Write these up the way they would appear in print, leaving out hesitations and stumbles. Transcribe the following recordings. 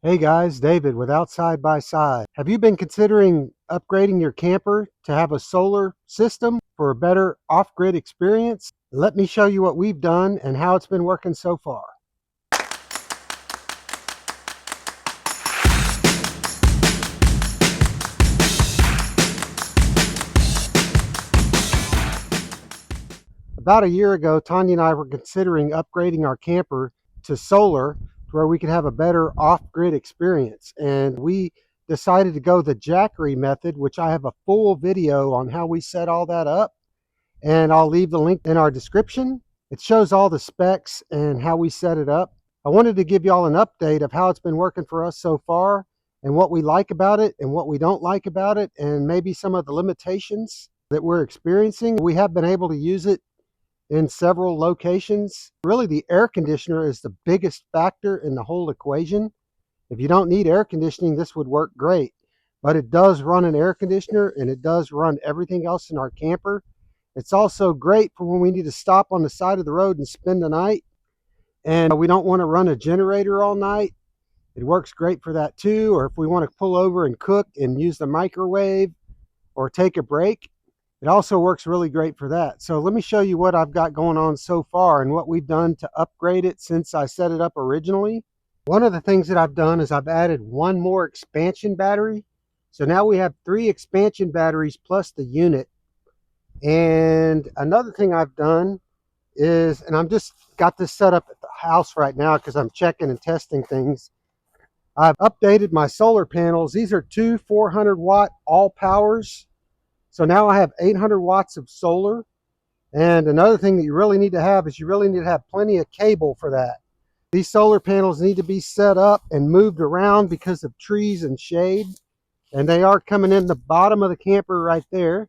Hey guys, David with Outside by Side. Have you been considering upgrading your camper to have a solar system for a better off-grid experience? Let me show you what we've done and how it's been working so far. About a year ago, Tanya and I were considering upgrading our camper to solar to where we could have a better off-grid experience. And we decided to go the Jackery method, which I have a full video on how we set all that up. And I'll leave the link in our description. It shows all the specs and how we set it up. I wanted to give y'all an update of how it's been working for us so far and what we like about it and what we don't like about it, and maybe some of the limitations that we're experiencing. We have been able to use it in several locations. Really, the air conditioner is the biggest factor in the whole equation. If you don't need air conditioning, this would work great. But it does run an air conditioner and it does run everything else in our camper. It's also great for when we need to stop on the side of the road and spend the night and we don't want to run a generator all night. It works great for that too. Or if we want to pull over and cook and use the microwave or take a break, it also works really great for that. So let me show you what I've got going on so far and what we've done to upgrade it since I set it up originally. One of the things that I've done is I've added one more expansion battery. So now we have 3 expansion batteries plus the unit. And another thing I've done is, and I'm just got this set up at the house right now because I'm checking and testing things. I've updated my solar panels. These are 2 400 watt all powers. So now I have 800 watts of solar. And another thing that you really need to have is you really need to have plenty of cable for that. These solar panels need to be set up and moved around because of trees and shade. And they are coming in the bottom of the camper right there.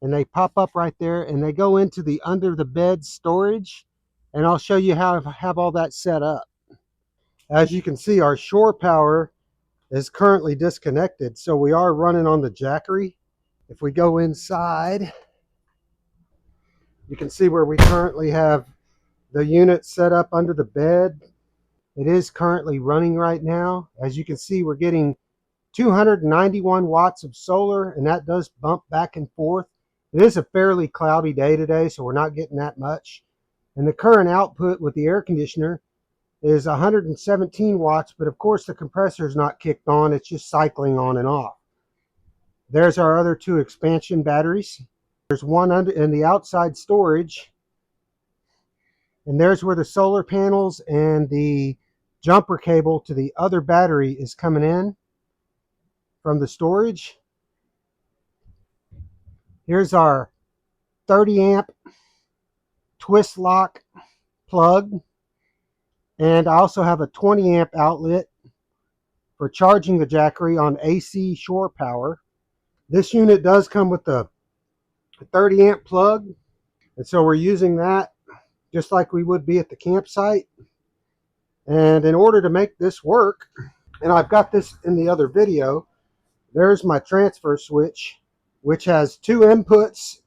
And they pop up right there and they go into the under the bed storage. And I'll show you how to have all that set up. As you can see, our shore power is currently disconnected. So we are running on the Jackery. If we go inside, you can see where we currently have the unit set up under the bed. It is currently running right now. As you can see, we're getting 291 watts of solar, and that does bump back and forth. It is a fairly cloudy day today, so we're not getting that much. And the current output with the air conditioner is 117 watts, but of course the compressor is not kicked on. It's just cycling on and off. There's our other 2 expansion batteries. There's one under in the outside storage. And there's where the solar panels and the jumper cable to the other battery is coming in from the storage. Here's our 30 amp twist lock plug. And I also have a 20 amp outlet for charging the Jackery on AC shore power. This unit does come with the 30 amp plug. And so we're using that just like we would be at the campsite. And in order to make this work, and I've got this in the other video, there's my transfer switch, which has 2 inputs.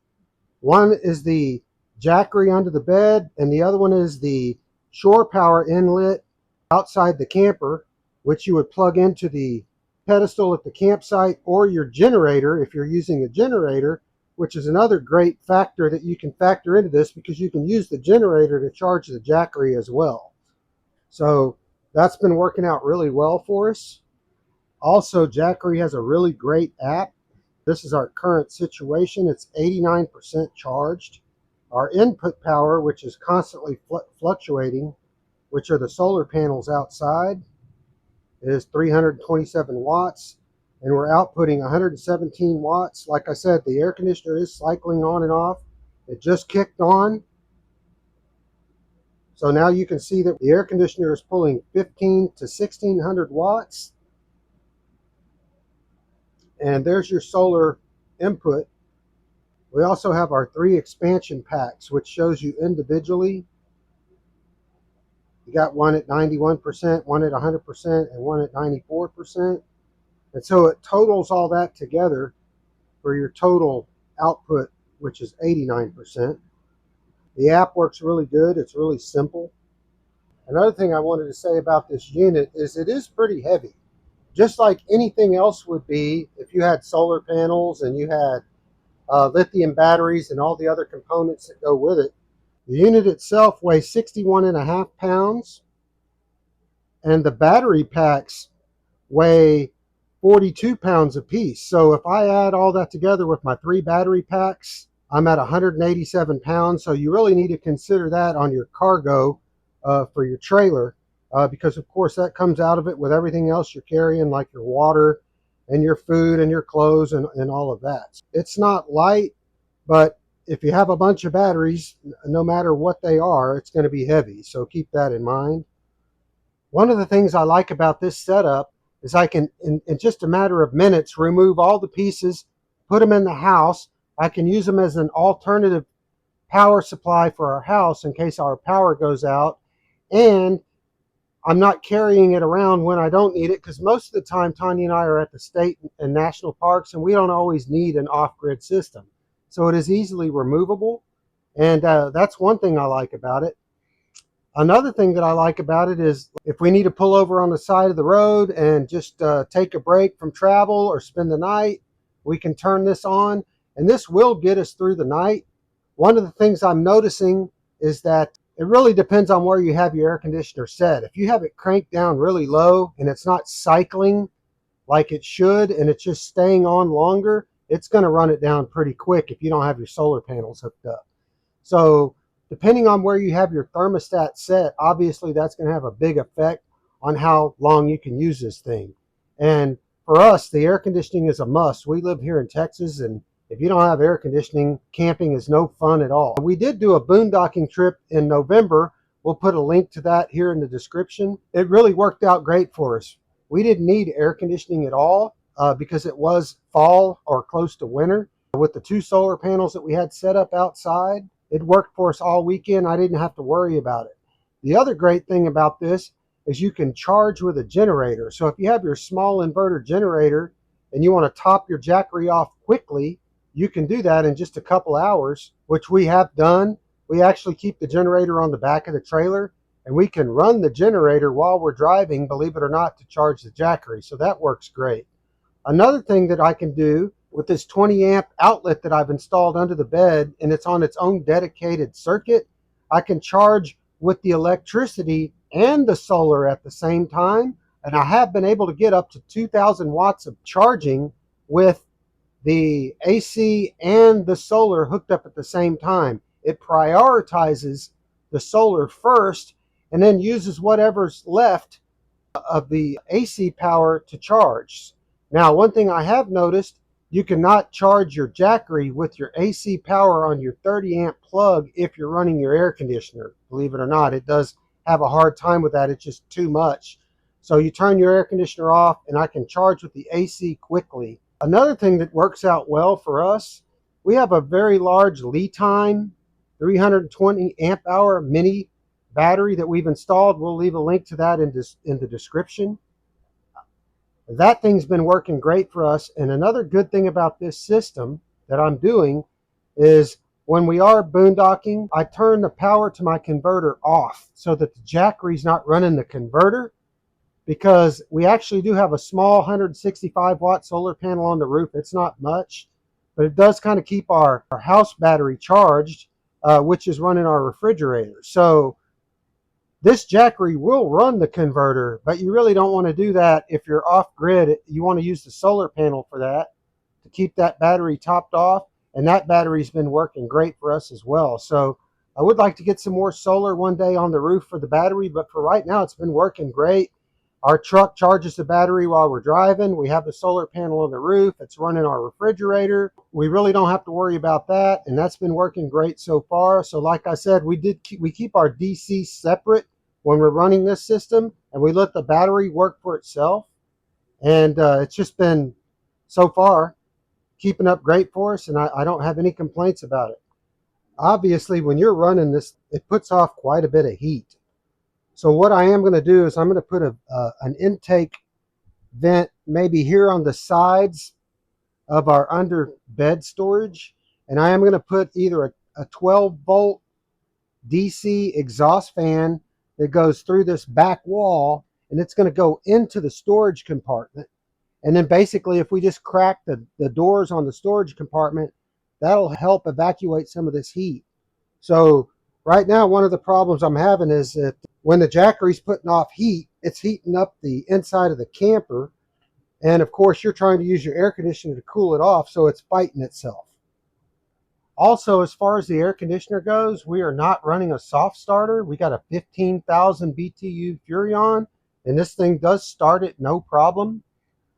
One is the Jackery under the bed, and the other one is the shore power inlet outside the camper, which you would plug into the pedestal at the campsite or your generator if you're using a generator, which is another great factor that you can factor into this because you can use the generator to charge the Jackery as well. So that's been working out really well for us. Also, Jackery has a really great app. This is our current situation. It's 89% charged. Our input power, which is constantly fluctuating, which are the solar panels outside, is 327 watts. And we're outputting 117 watts. Like I said, the air conditioner is cycling on and off. It just kicked on. So now you can see that the air conditioner is pulling 15 to 1600 watts. And there's your solar input. We also have our 3 expansion packs, which shows you individually. You got one at 91%, one at 100%, and one at 94%. And so it totals all that together for your total output, which is 89%. The app works really good. It's really simple. Another thing I wanted to say about this unit is it is pretty heavy. Just like anything else would be if you had solar panels and you had lithium batteries and all the other components that go with it. The unit itself weighs 61.5 pounds, and the battery packs weigh 42 pounds apiece. So if I add all that together with my 3 battery packs, I'm at 187 pounds. So you really need to consider that on your cargo for your trailer, because of course that comes out of it with everything else you're carrying, like your water and your food and your clothes and all of that. It's not light, but if you have a bunch of batteries, no matter what they are, it's going to be heavy. So keep that in mind. One of the things I like about this setup is I can, in just a matter of minutes, remove all the pieces, put them in the house. I can use them as an alternative power supply for our house in case our power goes out. And I'm not carrying it around when I don't need it, because most of the time Tanya and I are at the state and national parks and we don't always need an off-grid system. So it is easily removable, and that's one thing I like about it. Another thing that I like about it is if we need to pull over on the side of the road and just take a break from travel or spend the night, we can turn this on, and this will get us through the night. One of the things I'm noticing is that it really depends on where you have your air conditioner set. If you have it cranked down really low and it's not cycling like it should and it's just staying on longer, it's going to run it down pretty quick if you don't have your solar panels hooked up. So depending on where you have your thermostat set, obviously that's going to have a big effect on how long you can use this thing. And for us, the air conditioning is a must. We live here in Texas, and if you don't have air conditioning, camping is no fun at all. We did do a boondocking trip in November. We'll put a link to that here in the description. It really worked out great for us. We didn't need air conditioning at all because it was fall or close to winter. With the 2 solar panels that we had set up outside, it worked for us all weekend. I didn't have to worry about it. The other great thing about this is you can charge with a generator. So if you have your small inverter generator and you want to top your Jackery off quickly, you can do that in just a couple hours, which we have done. We actually keep the generator on the back of the trailer, and we can run the generator while we're driving, believe it or not, to charge the Jackery. So that works great. Another thing that I can do with this 20 amp outlet that I've installed under the bed, and it's on its own dedicated circuit, I can charge with the electricity and the solar at the same time. And I have been able to get up to 2,000 watts of charging with the AC and the solar hooked up at the same time. It prioritizes the solar first and then uses whatever's left of the AC power to charge. Now, one thing I have noticed, you cannot charge your Jackery with your AC power on your 30 amp plug if you're running your air conditioner. Believe it or not, it does have a hard time with that. It's just too much. So you turn your air conditioner off and I can charge with the AC quickly. Another thing that works out well for us, we have a very large Li-Time 320 amp hour mini battery that we've installed. We'll leave a link to that in the description. That thing's been working great for us. And another good thing about this system that I'm doing is when we are boondocking, I turn the power to my converter off so that the Jackery's not running the converter, because we actually do have a small 165 watt solar panel on the roof. It's not much, but it does kind of keep our house battery charged, which is running our refrigerator. So this Jackery will run the converter, but you really don't want to do that if you're off grid. You want to use the solar panel for that to keep that battery topped off. And that battery's been working great for us as well. So I would like to get some more solar one day on the roof for the battery, but for right now, it's been working great. Our truck charges the battery while we're driving. We have the solar panel on the roof. It's running our refrigerator. We really don't have to worry about that, and that's been working great so far. So like I said, we keep our DC separate when we're running this system, and we let the battery work for itself. And it's just been, so far, keeping up great for us, and I don't have any complaints about it. Obviously, when you're running this, it puts off quite a bit of heat. So what I am going to do is I'm going to put an intake vent maybe here on the sides of our under bed storage. And I am going to put either a 12 volt DC exhaust fan that goes through this back wall, and it's going to go into the storage compartment. And then basically, if we just crack the doors on the storage compartment, that'll help evacuate some of this heat. So right now, one of the problems I'm having is that when the Jackery's putting off heat, it's heating up the inside of the camper. And of course, you're trying to use your air conditioner to cool it off, so it's fighting itself. Also, as far as the air conditioner goes, we are not running a soft starter. We got a 15,000 BTU Furrion, and this thing does start it no problem.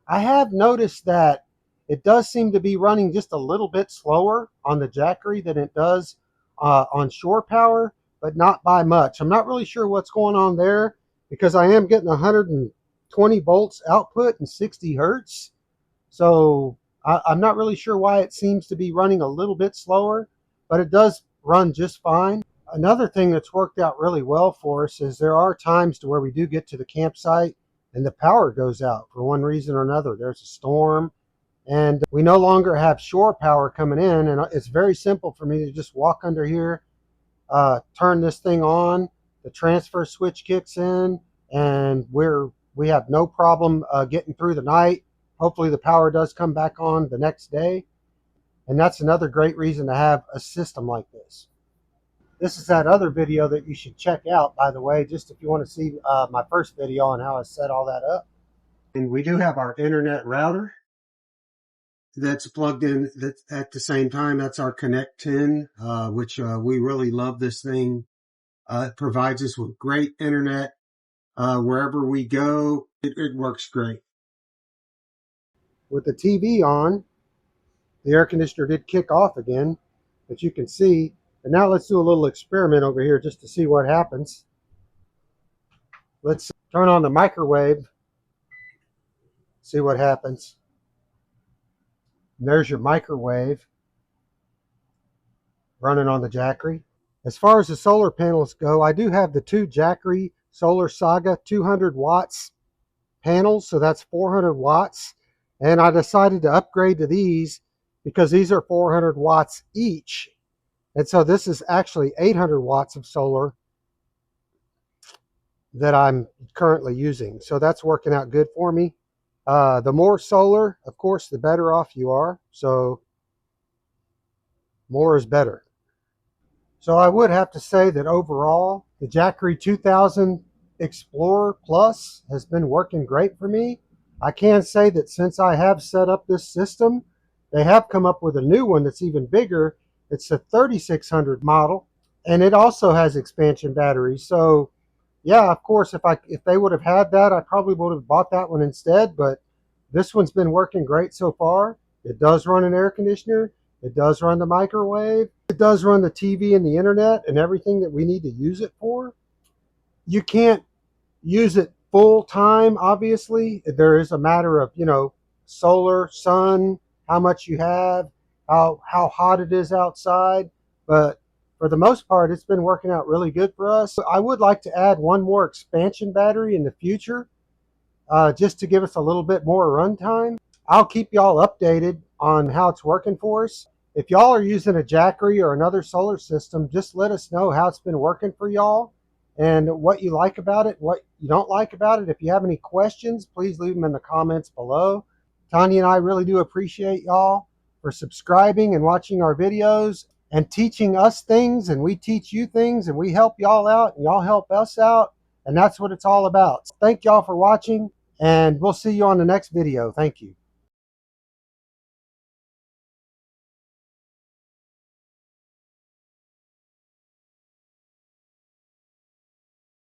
I have noticed that it does seem to be running just a little bit slower on the Jackery than it does on shore power, but not by much. I'm not really sure what's going on there because I am getting 120 volts output and 60 hertz. So I'm not really sure why it seems to be running a little bit slower, but it does run just fine. Another thing that's worked out really well for us is there are times to where we do get to the campsite and the power goes out for one reason or another. There's a storm and we no longer have shore power coming in, and it's very simple for me to just walk under here, turn this thing on, the transfer switch kicks in, and we have no problem getting through the night. Hopefully the power does come back on the next day, and that's another great reason to have a system like this. This is that other video that you should check out, by the way, just if you want to see my first video on how I set all that up. And we do have our internet router that's plugged in at the same time. That's our Connect 10, which we really love this thing. It provides us with great internet wherever we go. It works great. With the TV on, the air conditioner did kick off again, but you can see. And now let's do a little experiment over here just to see what happens. Let's turn on the microwave, see what happens. And there's your microwave running on the Jackery. As far as the solar panels go, I do have the two Jackery Solar Saga 200 watts panels, so that's 400 watts. And I decided to upgrade to these because these are 400 watts each. And so this is actually 800 watts of solar that I'm currently using. So that's working out good for me. The more solar, of course, the better off you are. So more is better. So I would have to say that overall, the Jackery 2000 Explorer Plus has been working great for me. I can say that since I have set up this system, they have come up with a new one that's even bigger. It's a 3600 model, and it also has expansion batteries. So yeah, of course, if they would have had that, I probably would have bought that one instead, but this one's been working great so far. It does run an air conditioner. It does run the microwave. It does run the TV and the internet and everything that we need to use it for. You can't use it full time, obviously. There is a matter of, solar, sun, how much you have, how hot it is outside. But for the most part, it's been working out really good for us. I would like to add one more expansion battery in the future, just to give us a little bit more runtime. I'll keep y'all updated on how it's working for us. If y'all are using a Jackery or another solar system, just let us know how it's been working for y'all and what you like about it, what you don't like about it. If you have any questions, please leave them in the comments below. Tanya and I really do appreciate y'all for subscribing and watching our videos and teaching us things, and we teach you things, and we help y'all out and y'all help us out, and that's what it's all about. Thank y'all for watching, and we'll see you on the next video. Thank you.